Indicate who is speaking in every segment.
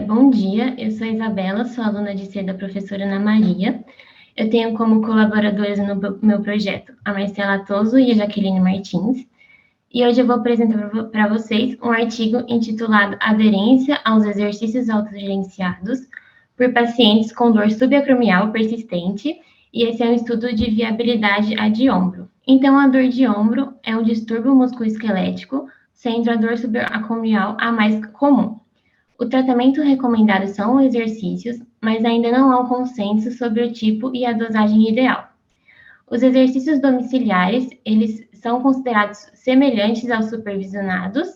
Speaker 1: Bom dia, eu sou Isabela, sou aluna de C da professora Ana Maria. Eu tenho como colaboradoras no meu projeto a Marcela Toso e a Jaqueline Martins. E hoje eu vou apresentar para vocês um artigo intitulado Aderência aos exercícios autogerenciados por pacientes com dor subacromial persistente, e esse é um estudo de viabilidade a de ombro. Então, a dor de ombro é um distúrbio musculoesquelético, sendo a dor subacromial a mais comum. O tratamento recomendado são exercícios, mas ainda não há um consenso sobre o tipo e a dosagem ideal. Os exercícios domiciliares, eles são considerados semelhantes aos supervisionados,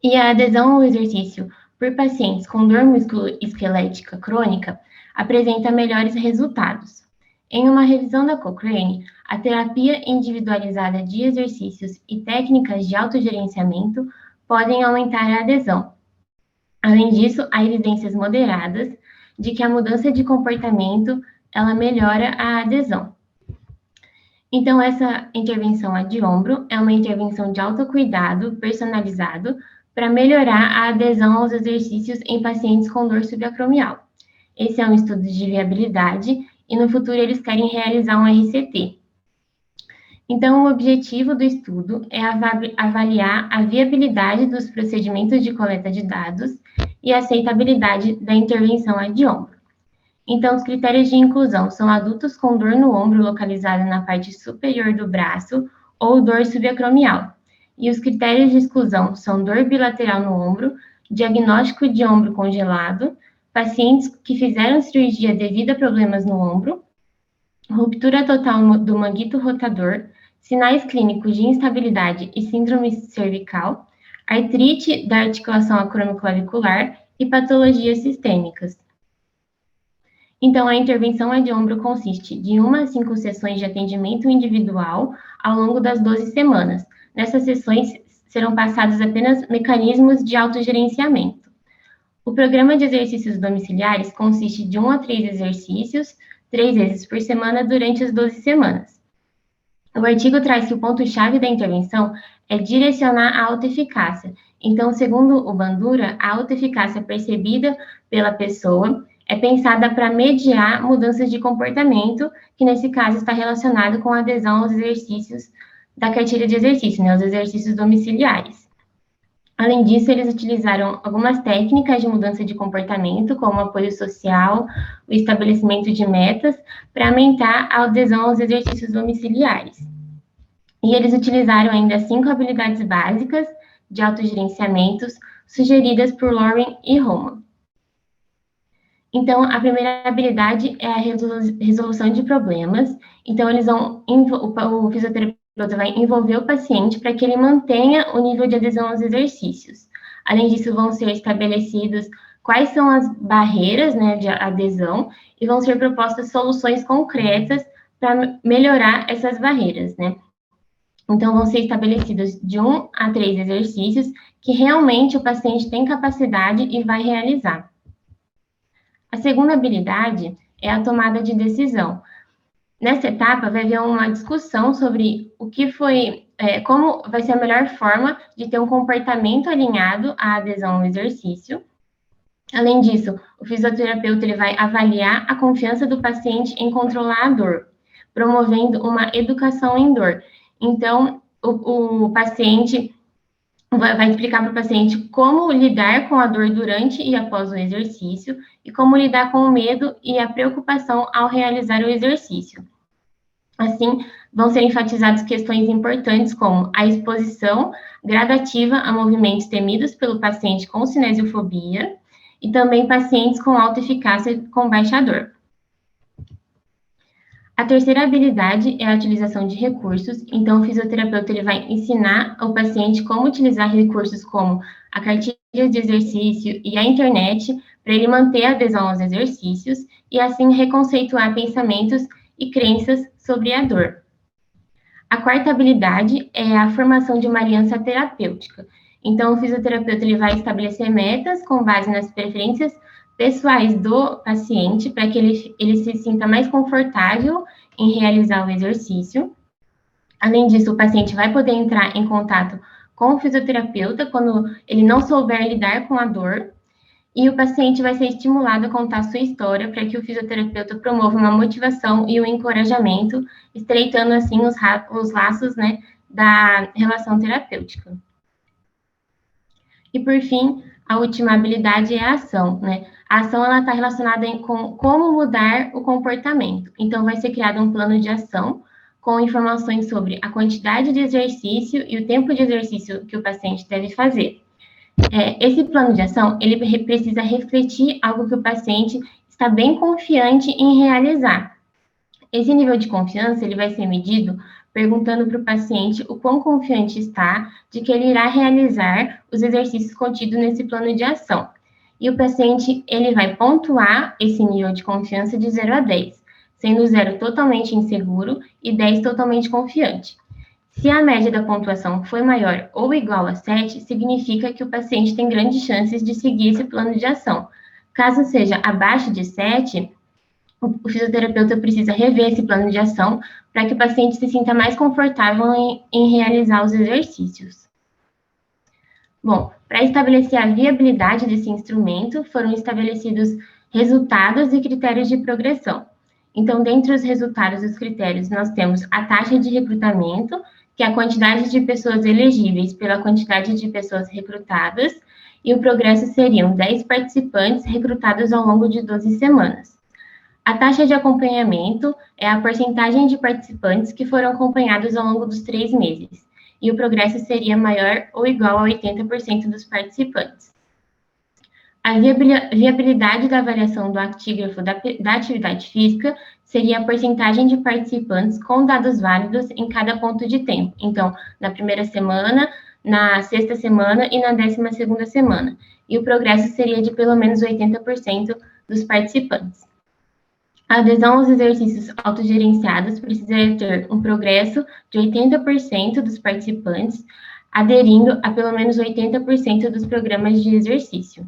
Speaker 1: e a adesão ao exercício por pacientes com dor musculoesquelética crônica apresenta melhores resultados. Em uma revisão da Cochrane, a terapia individualizada de exercícios e técnicas de autogerenciamento podem aumentar a adesão. Além disso, há evidências moderadas de que a mudança de comportamento, ela melhora a adesão. Então, essa intervenção a de ombro é uma intervenção de autocuidado personalizado para melhorar a adesão aos exercícios em pacientes com dor subacromial. Esse é um estudo de viabilidade e no futuro eles querem realizar um RCT. Então, o objetivo do estudo é avaliar a viabilidade dos procedimentos de coleta de dados e a aceitabilidade da intervenção a de ombro. Então, os critérios de inclusão são adultos com dor no ombro localizada na parte superior do braço ou dor subacromial. E os critérios de exclusão são dor bilateral no ombro, diagnóstico de ombro congelado, pacientes que fizeram cirurgia devido a problemas no ombro, ruptura total do manguito rotador, sinais clínicos de instabilidade e síndrome cervical, artrite da articulação acromioclavicular e patologias sistêmicas. Então, a intervenção a de ombro consiste de 1 a 5 sessões de atendimento individual ao longo das 12 semanas. Nessas sessões serão passados apenas mecanismos de autogerenciamento. O programa de exercícios domiciliares consiste de 1 a 3 exercícios, 3 vezes por semana durante as 12 semanas. O artigo traz que o ponto-chave da intervenção é direcionar a autoeficácia. Então, segundo o Bandura, a autoeficácia percebida pela pessoa é pensada para mediar mudanças de comportamento, que nesse caso está relacionado com a adesão aos exercícios da cartilha de exercício, os exercícios domiciliares. Além disso, eles utilizaram algumas técnicas de mudança de comportamento, como apoio social, o estabelecimento de metas, para aumentar a adesão aos exercícios domiciliares. E eles utilizaram ainda 5 habilidades básicas de autogerenciamentos sugeridas por Lauren e Roman. Então, a primeira habilidade é a resolução de problemas. Então, o fisioterapeuta vai envolver o paciente para que ele mantenha o nível de adesão aos exercícios. Além disso, vão ser estabelecidos quais são as barreiras, de adesão e vão ser propostas soluções concretas para melhorar essas barreiras, Então, vão ser estabelecidos de 1 a 3 exercícios que realmente o paciente tem capacidade e vai realizar. A segunda habilidade é a tomada de decisão. Nessa etapa, vai haver uma discussão sobre como vai ser a melhor forma de ter um comportamento alinhado à adesão ao exercício. Além disso, o fisioterapeuta ele vai avaliar a confiança do paciente em controlar a dor, promovendo uma educação em dor. Então, o paciente vai explicar para o paciente como lidar com a dor durante e após o exercício e como lidar com o medo e a preocupação ao realizar o exercício. Assim, vão ser enfatizadas questões importantes como a exposição gradativa a movimentos temidos pelo paciente com cinesiofobia e também pacientes com alta eficácia com baixa dor. A terceira habilidade é a utilização de recursos. Então, o fisioterapeuta ele vai ensinar ao paciente como utilizar recursos como a cartilha de exercício e a internet para ele manter a adesão aos exercícios e, assim, reconceituar pensamentos e crenças sobre a dor. A quarta habilidade é a formação de uma aliança terapêutica. Então, o fisioterapeuta ele vai estabelecer metas com base nas preferências pessoais do paciente para que ele se sinta mais confortável em realizar o exercício. Além disso, o paciente vai poder entrar em contato com o fisioterapeuta quando ele não souber lidar com a dor. e o paciente vai ser estimulado a contar sua história para que o fisioterapeuta promova uma motivação e um encorajamento, estreitando assim os laços, né, da relação terapêutica. E por fim, a última habilidade é a ação, né? A ação ela está relacionada com como mudar o comportamento. Então, vai ser criado um plano de ação com informações sobre a quantidade de exercício e o tempo de exercício que o paciente deve fazer. Esse plano de ação, ele precisa refletir algo que o paciente está bem confiante em realizar. Esse nível de confiança, ele vai ser medido perguntando para o paciente o quão confiante está de que ele irá realizar os exercícios contidos nesse plano de ação. E o paciente, ele vai pontuar esse nível de confiança de 0 a 10, sendo 0 totalmente inseguro e 10 totalmente confiante. Se a média da pontuação foi maior ou igual a 7, significa que o paciente tem grandes chances de seguir esse plano de ação. Caso seja abaixo de 7, o fisioterapeuta precisa rever esse plano de ação para que o paciente se sinta mais confortável em realizar os exercícios. Bom, para estabelecer a viabilidade desse instrumento, foram estabelecidos resultados e critérios de progressão. Então, dentre os resultados e os critérios, nós temos a taxa de recrutamento, que é a quantidade de pessoas elegíveis pela quantidade de pessoas recrutadas, e o progresso seriam 10 participantes recrutados ao longo de 12 semanas. A taxa de acompanhamento é a porcentagem de participantes que foram acompanhados ao longo dos 3 meses, e o progresso seria maior ou igual a 80% dos participantes. A viabilidade da avaliação do actígrafo da atividade física seria a porcentagem de participantes com dados válidos em cada ponto de tempo. Então, na primeira semana, na sexta semana e na 12ª semana. E o progresso seria de pelo menos 80% dos participantes. A adesão aos exercícios autogerenciados precisaria ter um progresso de 80% dos participantes aderindo a pelo menos 80% dos programas de exercício.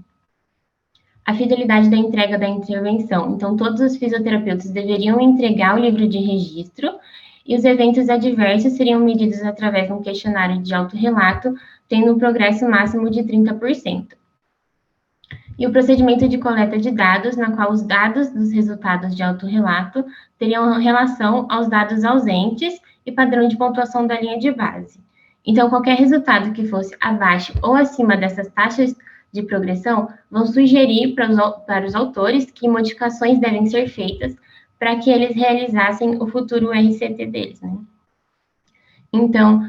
Speaker 1: A fidelidade da entrega da intervenção. Então, todos os fisioterapeutas deveriam entregar o livro de registro e os eventos adversos seriam medidos através de um questionário de autorrelato, tendo um progresso máximo de 30%. E o procedimento de coleta de dados, na qual os dados dos resultados de autorrelato teriam relação aos dados ausentes e padrão de pontuação da linha de base. Então, qualquer resultado que fosse abaixo ou acima dessas taxas de progressão vão sugerir para os autores que modificações devem ser feitas para que eles realizassem o futuro RCT deles, né? Então,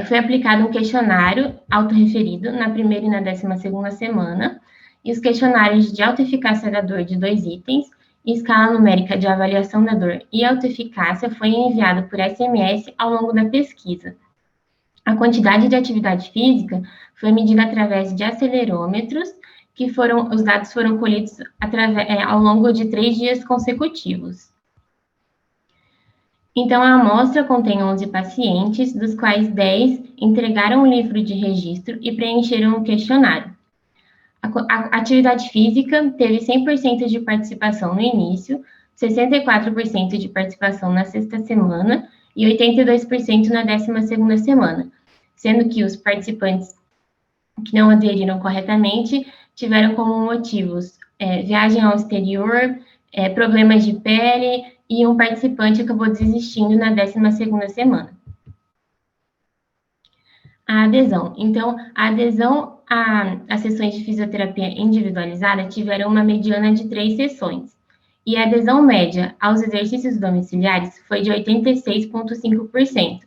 Speaker 1: foi aplicado um questionário autorreferido na primeira e na 12ª semana, e os questionários de autoeficácia da dor de 2 itens e escala numérica de avaliação da dor e autoeficácia foi enviado por SMS ao longo da pesquisa. A quantidade de atividade física foi medida através de acelerômetros, os dados foram colhidos ao longo de 3 dias consecutivos. Então, a amostra contém 11 pacientes, dos quais 10 entregaram o livro de registro e preencheram o questionário. A atividade física teve 100% de participação no início, 64% de participação na sexta semana e 82% na 12ª semana, sendo que os participantes que não aderiram corretamente tiveram como motivos viagem ao exterior, problemas de pele e um participante acabou desistindo na 12ª semana. A adesão. Então, a adesão às sessões de fisioterapia individualizada tiveram uma mediana de 3 sessões. E a adesão média aos exercícios domiciliares foi de 86,5%.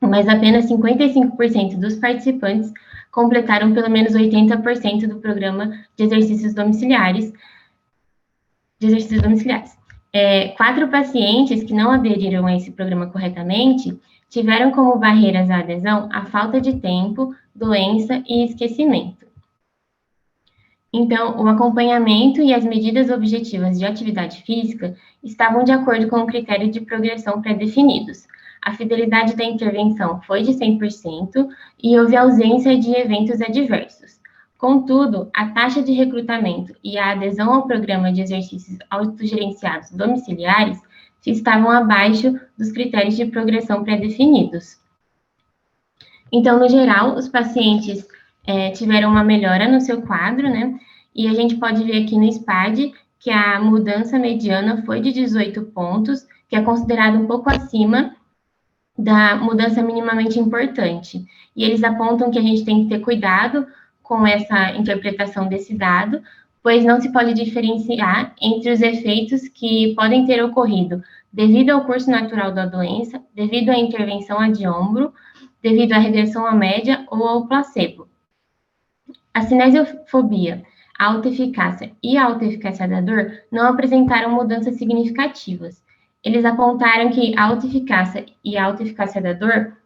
Speaker 1: Mas apenas 55% dos participantes completaram pelo menos 80% do programa de exercícios domiciliares. 4 pacientes que não aderiram a esse programa corretamente tiveram como barreiras à adesão a falta de tempo, doença e esquecimento. Então, o acompanhamento e as medidas objetivas de atividade física estavam de acordo com o critério de progressão pré-definidos. A fidelidade da intervenção foi de 100% e houve ausência de eventos adversos. Contudo, a taxa de recrutamento e a adesão ao programa de exercícios autogerenciados domiciliares estavam abaixo dos critérios de progressão pré-definidos. Então, no geral, os pacientes tiveram uma melhora no seu quadro, né? e a gente pode ver aqui no SPAD que a mudança mediana foi de 18 pontos, que é considerado um pouco acima da mudança minimamente importante. E eles apontam que a gente tem que ter cuidado com essa interpretação desse dado, pois não se pode diferenciar entre os efeitos que podem ter ocorrido devido ao curso natural da doença, devido à intervenção ad ombro, devido à regressão à média ou ao placebo. A cinesiofobia, a autoeficácia e a autoeficácia da dor não apresentaram mudanças significativas. Eles apontaram que a autoeficácia e a autoeficácia da dor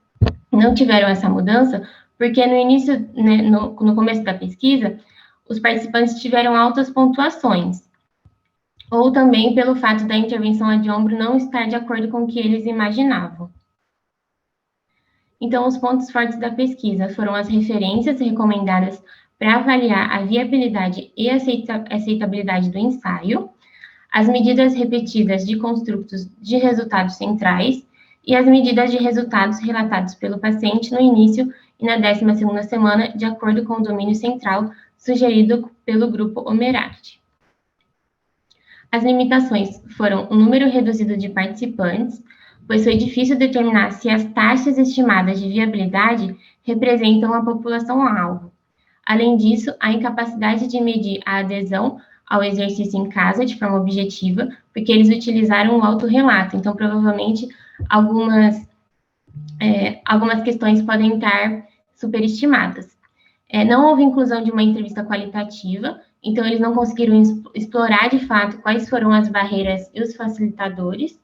Speaker 1: não tiveram essa mudança porque no início, né, no começo da pesquisa, os participantes tiveram altas pontuações, ou também pelo fato da intervenção ad ombro não estar de acordo com o que eles imaginavam. Então, os pontos fortes da pesquisa foram as referências recomendadas para avaliar a viabilidade e aceitabilidade do ensaio, as medidas repetidas de construtos de resultados centrais e as medidas de resultados relatados pelo paciente no início e na 12ª semana, de acordo com o domínio central sugerido pelo grupo Omeracti. As limitações foram o número reduzido de participantes, pois foi difícil determinar se as taxas estimadas de viabilidade representam a população-alvo. Além disso, a incapacidade de medir a adesão ao exercício em casa de forma objetiva, porque eles utilizaram o autorrelato, então provavelmente algumas questões podem estar superestimadas. Não houve inclusão de uma entrevista qualitativa, então eles não conseguiram explorar de fato quais foram as barreiras e os facilitadores.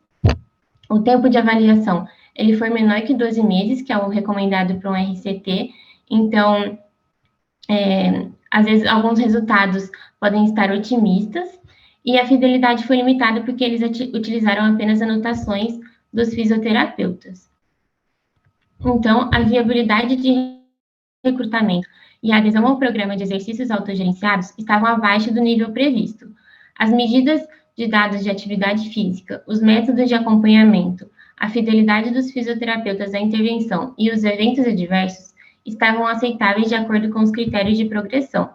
Speaker 1: O tempo de avaliação, ele foi menor que 12 meses, que é o recomendado para um RCT, então, às vezes, alguns resultados podem estar otimistas, e a fidelidade foi limitada porque eles utilizaram apenas anotações dos fisioterapeutas. Então, a viabilidade de recrutamento e a adesão ao programa de exercícios autogerenciados estavam abaixo do nível previsto. As medidas de dados de atividade física, os métodos de acompanhamento, a fidelidade dos fisioterapeutas à intervenção e os eventos adversos estavam aceitáveis de acordo com os critérios de progressão.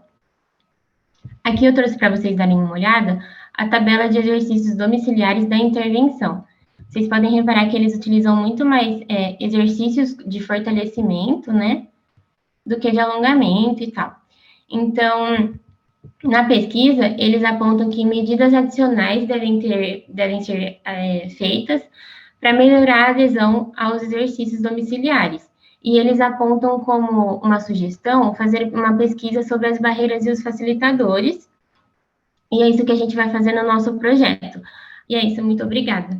Speaker 1: Aqui eu trouxe para vocês darem uma olhada a tabela de exercícios domiciliares da intervenção. Vocês podem reparar que eles utilizam muito mais exercícios de fortalecimento, né, do que de alongamento e tal. Então, na pesquisa, eles apontam que medidas adicionais devem ser feitas para melhorar a adesão aos exercícios domiciliares. E eles apontam como uma sugestão fazer uma pesquisa sobre as barreiras e os facilitadores. E é isso que a gente vai fazer no nosso projeto. E é isso, muito obrigada.